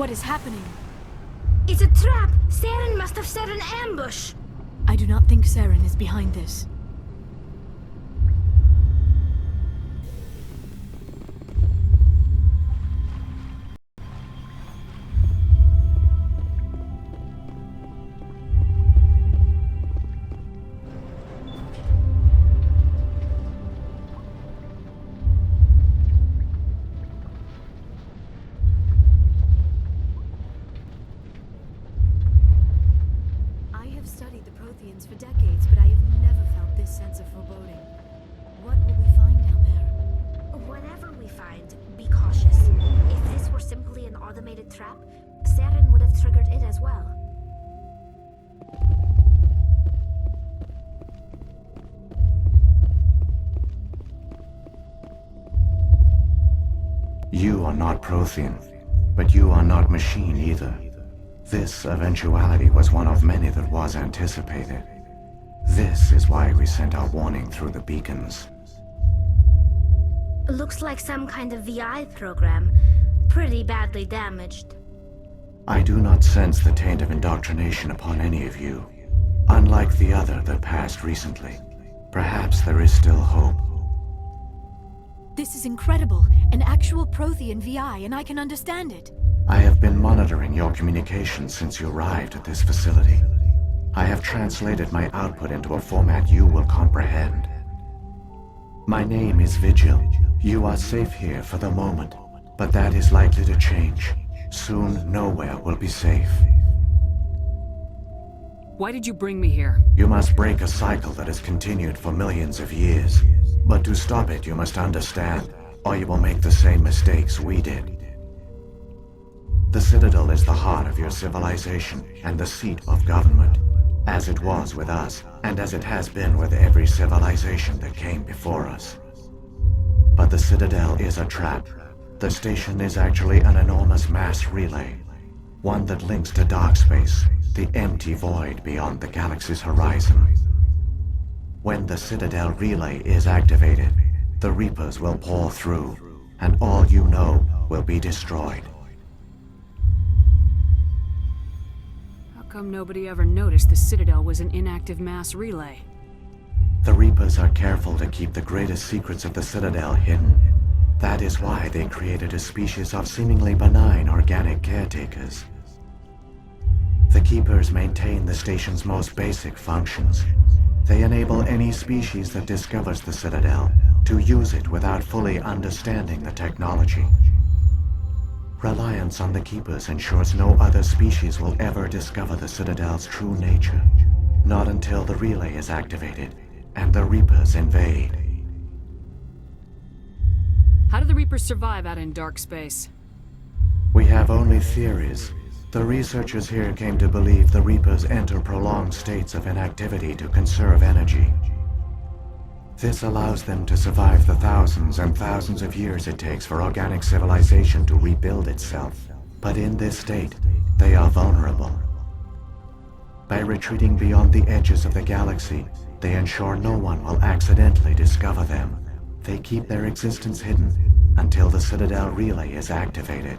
What is happening? It's a trap! Saren must have set an ambush! I do not think Saren is behind this. For decades, but I have never felt this sense of foreboding. What will we find down there? Whatever we find, be cautious. If this were simply an automated trap, Saren would have triggered it as well. You are not Prothean, but you are not machine either. This eventuality was one of many that was anticipated. This is why we sent our warning through the beacons. Looks like some kind of VI program. Pretty badly damaged. I do not sense the taint of indoctrination upon any of you. Unlike the other that passed recently. Perhaps there is still hope. This is incredible. An actual Prothean VI, and I can understand it. I have been monitoring your communications since you arrived at this facility. I have translated my output into a format you will comprehend. My name is Vigil. You are safe here for the moment, but that is likely to change. Soon, nowhere will be safe. Why did you bring me here? You must break a cycle that has continued for millions of years. But to stop it, you must understand, or you will make the same mistakes we did. The Citadel is the heart of your civilization and the seat of government, as it was with us, and as it has been with every civilization that came before us. But the Citadel is a trap. The station is actually an enormous mass relay, one that links to dark space, the empty void beyond the galaxy's horizon. When the Citadel relay is activated, the Reapers will pour through, and all you know will be destroyed. How come nobody ever noticed the Citadel was an inactive mass relay? The Reapers are careful to keep the greatest secrets of the Citadel hidden. That is why they created a species of seemingly benign organic caretakers. The Keepers maintain the station's most basic functions. They enable any species that discovers the Citadel to use it without fully understanding the technology. Reliance on the Keepers ensures no other species will ever discover the Citadel's true nature. Not until the relay is activated and the Reapers invade. How do the Reapers survive out in dark space? We have only theories. The researchers here came to believe the Reapers enter prolonged states of inactivity to conserve energy. This allows them to survive the thousands and thousands of years it takes for organic civilization to rebuild itself. But in this state, they are vulnerable. By retreating beyond the edges of the galaxy, they ensure no one will accidentally discover them. They keep their existence hidden until the Citadel relay is activated.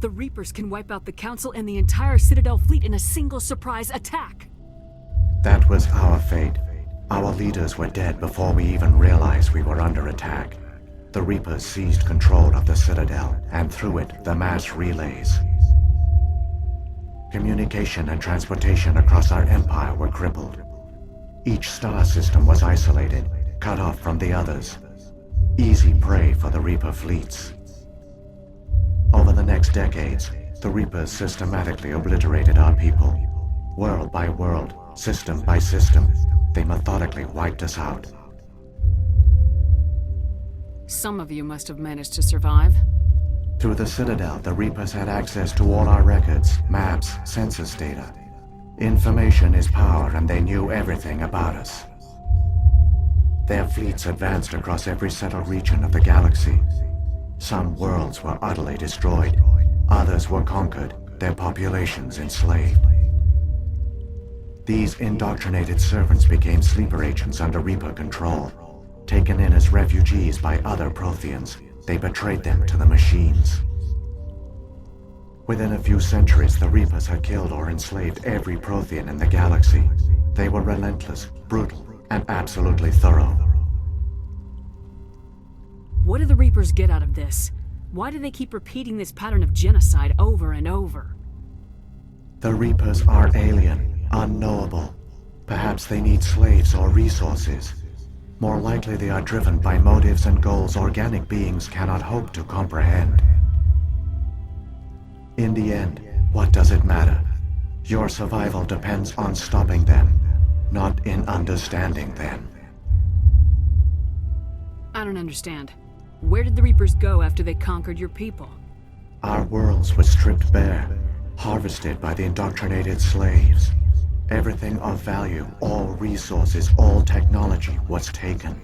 The Reapers can wipe out the Council and the entire Citadel fleet in a single surprise attack. That was our fate. Our leaders were dead before we even realized we were under attack. The Reapers seized control of the Citadel, and through it, the mass relays. Communication and transportation across our empire were crippled. Each star system was isolated, cut off from the others. Easy prey for the Reaper fleets. Over the next decades, the Reapers systematically obliterated our people. World by world, system by system, they methodically wiped us out. Some of you must have managed to survive. Through the Citadel, the Reapers had access to all our records, maps, census data. Information is power, and they knew everything about us. Their fleets advanced across every settled region of the galaxy. Some worlds were utterly destroyed, others were conquered, their populations enslaved. These indoctrinated servants became sleeper agents under Reaper control. Taken in as refugees by other Protheans, they betrayed them to the machines. Within a few centuries, the Reapers had killed or enslaved every Prothean in the galaxy. They were relentless, brutal, and absolutely thorough. What do the Reapers get out of this? Why do they keep repeating this pattern of genocide over and over? The Reapers are alien, unknowable. Perhaps they need slaves or resources. More likely they are driven by motives and goals organic beings cannot hope to comprehend. In the end, what does it matter? Your survival depends on stopping them, not in understanding them. I don't understand. Where did the Reapers go after they conquered your people? Our worlds were stripped bare, harvested by the indoctrinated slaves. Everything of value, all resources, all technology was taken.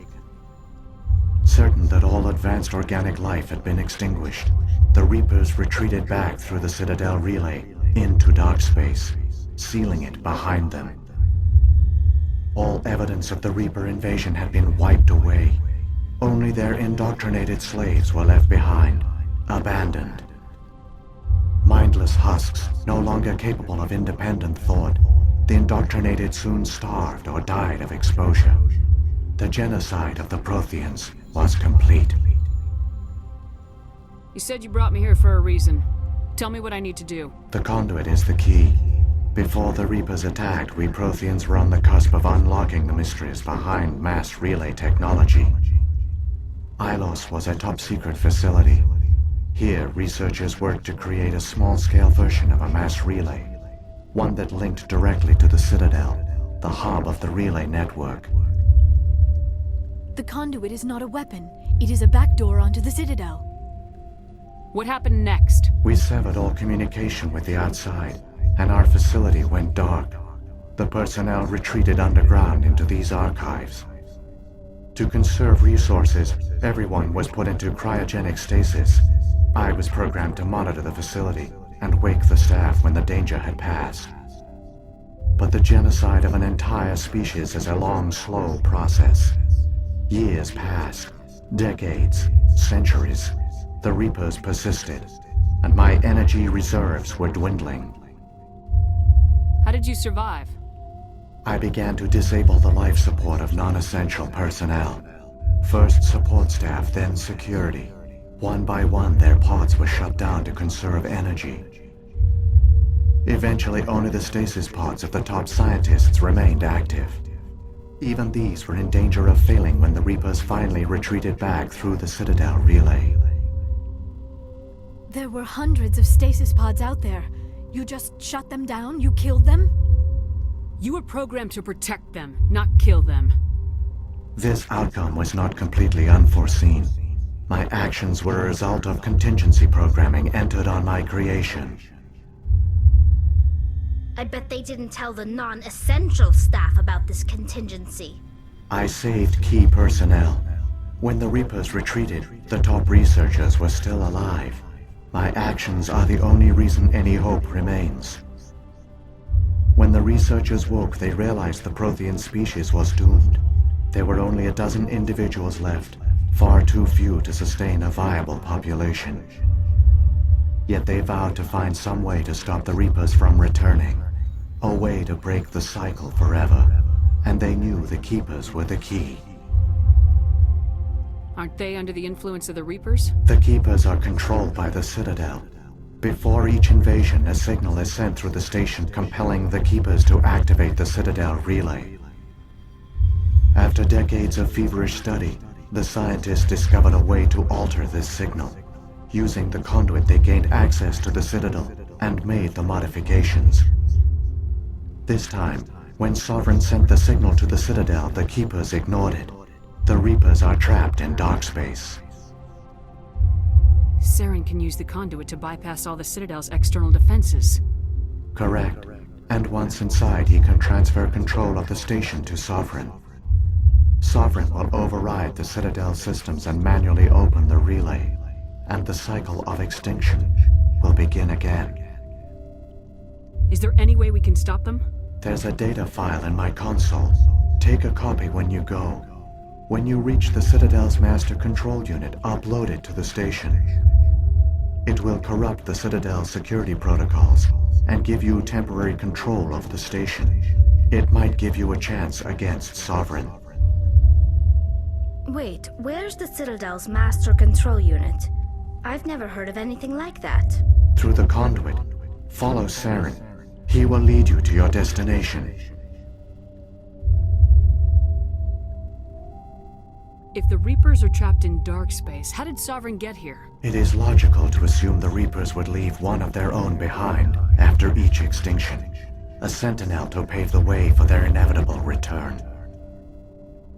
Certain that all advanced organic life had been extinguished, the Reapers retreated back through the Citadel relay into dark space, sealing it behind them. All evidence of the Reaper invasion had been wiped away. Only their indoctrinated slaves were left behind, abandoned. Mindless husks, no longer capable of independent thought, the indoctrinated soon starved or died of exposure. The genocide of the Protheans was complete. You said you brought me here for a reason. Tell me what I need to do. The conduit is the key. Before the Reapers attacked, we Protheans were on the cusp of unlocking the mysteries behind mass relay technology. Ilos was a top-secret facility. Here, researchers worked to create a small-scale version of a mass relay, one that linked directly to the Citadel, the hub of the relay network. The conduit is not a weapon. It is a backdoor onto the Citadel. What happened next? We severed all communication with the outside, and our facility went dark. The personnel retreated underground into these archives. To conserve resources, everyone was put into cryogenic stasis. I was programmed to monitor the facility and wake the staff when the danger had passed. But the genocide of an entire species is a long, slow process. Years passed, decades, centuries. The Reapers persisted, and my energy reserves were dwindling. How did you survive? I began to disable the life support of non-essential personnel. First support staff, then security. One by one, their pods were shut down to conserve energy. Eventually, only the stasis pods of the top scientists remained active. Even these were in danger of failing when the Reapers finally retreated back through the Citadel relay. There were hundreds of stasis pods out there. You just shut them down? You killed them? You were programmed to protect them, not kill them. This outcome was not completely unforeseen. My actions were a result of contingency programming entered on my creation. I bet they didn't tell the non-essential staff about this contingency. I saved key personnel. When the Reapers retreated, the top researchers were still alive. My actions are the only reason any hope remains. When the researchers woke, they realized the Prothean species was doomed. There were only a dozen individuals left, far too few to sustain a viable population. Yet they vowed to find some way to stop the Reapers from returning, a way to break the cycle forever, and they knew the Keepers were the key. Aren't they under the influence of the Reapers? The Keepers are controlled by the Citadel. Before each invasion, a signal is sent through the station compelling the Keepers to activate the Citadel relay. After decades of feverish study, the scientists discovered a way to alter this signal. Using the conduit, they gained access to the Citadel and made the modifications. This time, when Sovereign sent the signal to the Citadel, the Keepers ignored it. The Reapers are trapped in dark space. Saren can use the conduit to bypass all the Citadel's external defenses. Correct. And once inside, he can transfer control of the station to Sovereign. Sovereign will override the Citadel systems and manually open the relay, and the cycle of extinction will begin again. Is there any way we can stop them? There's a data file in my console. Take a copy when you go. When you reach the Citadel's master control unit, upload it to the station. It will corrupt the Citadel's security protocols and give you temporary control over the station. It might give you a chance against Sovereign. Wait, where's the Citadel's master control unit? I've never heard of anything like that. Through the conduit, follow Saren. He will lead you to your destination. If the Reapers are trapped in dark space, how did Sovereign get here? It is logical to assume the Reapers would leave one of their own behind after each extinction. A sentinel to pave the way for their inevitable return.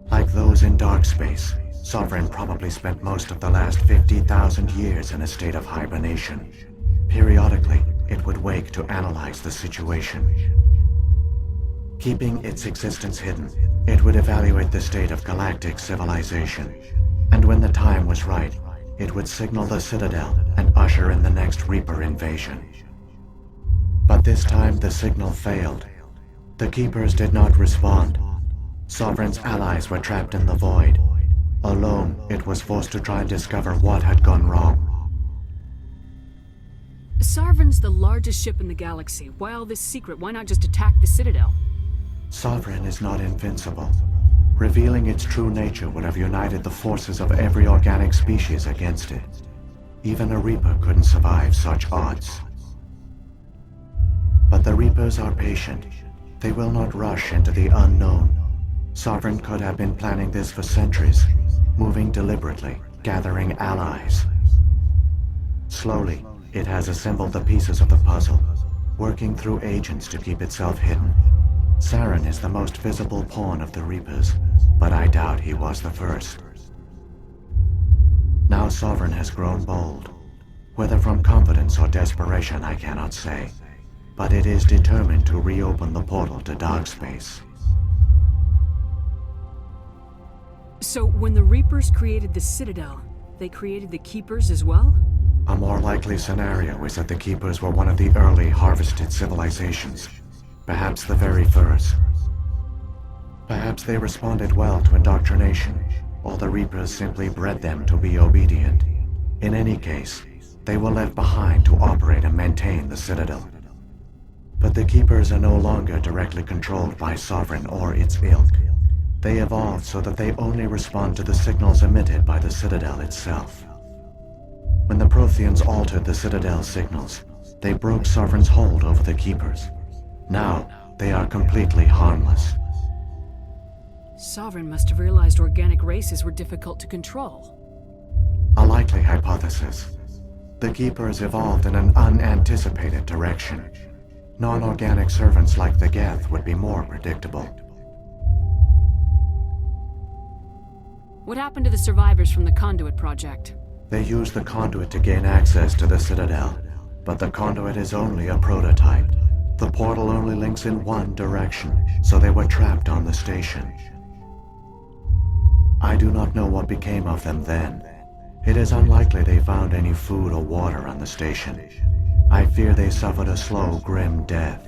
Like those in dark space, Sovereign probably spent most of the last 50,000 years in a state of hibernation. Periodically, it would wake to analyze the situation. Keeping its existence hidden, it would evaluate the state of galactic civilization. And when the time was right, it would signal the Citadel and usher in the next Reaper invasion. But this time the signal failed. The Keepers did not respond. Sovereign's allies were trapped in the void. Alone, it was forced to try and discover what had gone wrong. Sovereign's the largest ship in the galaxy. Why all this secret? Why not just attack the Citadel? Sovereign is not invincible. Revealing its true nature would have united the forces of every organic species against it. Even a Reaper couldn't survive such odds. But the Reapers are patient. They will not rush into the unknown. Sovereign could have been planning this for centuries, moving deliberately, gathering allies. Slowly, it has assembled the pieces of the puzzle, working through agents to keep itself hidden. Saren is the most visible pawn of the Reapers, but I doubt he was the first. Now Sovereign has grown bold. Whether from confidence or desperation, I cannot say. But it is determined to reopen the portal to dark space. So, when the Reapers created the Citadel, they created the Keepers as well? A more likely scenario is that the Keepers were one of the early harvested civilizations. Perhaps the very first. Perhaps they responded well to indoctrination, or the Reapers simply bred them to be obedient. In any case, they were left behind to operate and maintain the Citadel. But the Keepers are no longer directly controlled by Sovereign or its ilk. They evolved so that they only respond to the signals emitted by the Citadel itself. When the Protheans altered the Citadel's signals, they broke Sovereign's hold over the Keepers. Now, they are completely harmless. Sovereign must have realized organic races were difficult to control. A likely hypothesis. The Keepers evolved in an unanticipated direction. Non-organic servants like the Geth would be more predictable. What happened to the survivors from the Conduit project? They used the conduit to gain access to the Citadel, but the conduit is only a prototype. The portal only links in one direction, so they were trapped on the station. I do not know what became of them then. It is unlikely they found any food or water on the station. I fear they suffered a slow, grim death.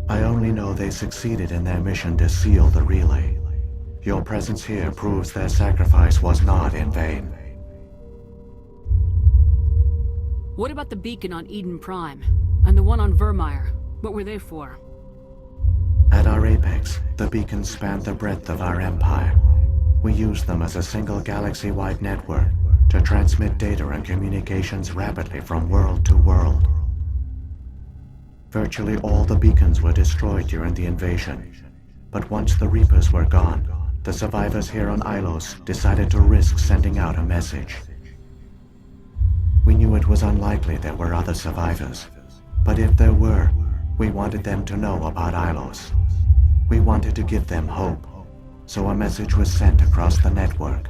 I only know they succeeded in their mission to seal the relay. Your presence here proves their sacrifice was not in vain. What about the beacon on Eden Prime? And the one on Vermeer? What were they for? At our apex, the beacons spanned the breadth of our empire. We used them as a single galaxy-wide network to transmit data and communications rapidly from world to world. Virtually all the beacons were destroyed during the invasion. But once the Reapers were gone, the survivors here on Ilos decided to risk sending out a message. We knew it was unlikely there were other survivors, but if there were, we wanted them to know about Ilos. We wanted to give them hope, so a message was sent across the network.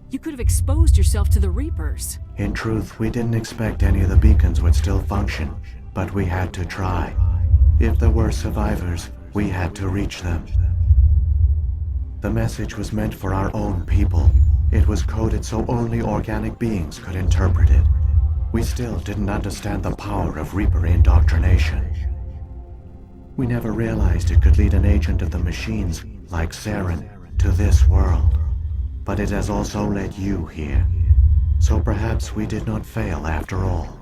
You could have exposed yourself to the Reapers. In truth, we didn't expect any of the beacons would still function, but we had to try. If there were survivors, we had to reach them. The message was meant for our own people. It was coded so only organic beings could interpret it. We still didn't understand the power of Reaper indoctrination. We never realized it could lead an agent of the machines, like Saren, to this world. But it has also led you here. So perhaps we did not fail after all.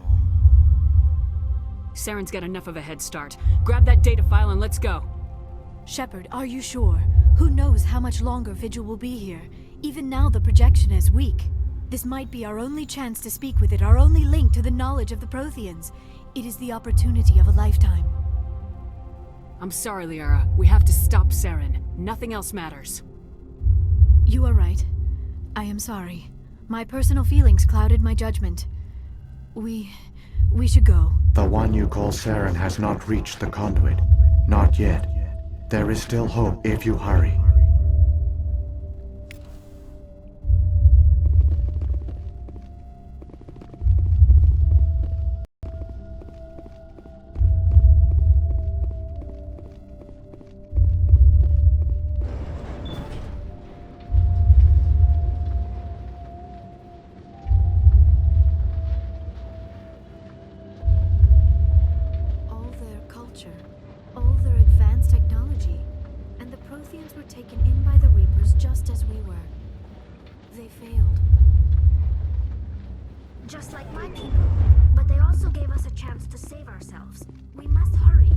Saren's got enough of a head start. Grab that data file and let's go. Shepard, are you sure? Who knows how much longer Vigil will be here? Even now the projection is weak. This might be our only chance to speak with it, our only link to the knowledge of the Protheans. It is the opportunity of a lifetime. I'm sorry, Liara. We have to stop Saren. Nothing else matters. You are right. I am sorry. My personal feelings clouded my judgment. We should go. The one you call Saren has not reached the conduit. Not yet. There is still hope if you hurry. All their advanced technology, and the Protheans were taken in by the Reapers just as we were. They failed. Just like my people. But they also gave us a chance to save ourselves. We must hurry.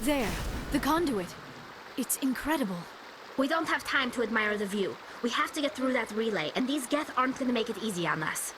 There, the conduit. It's incredible. We don't have time to admire the view. We have to get through that relay, and these Geth aren't gonna make it easy on us.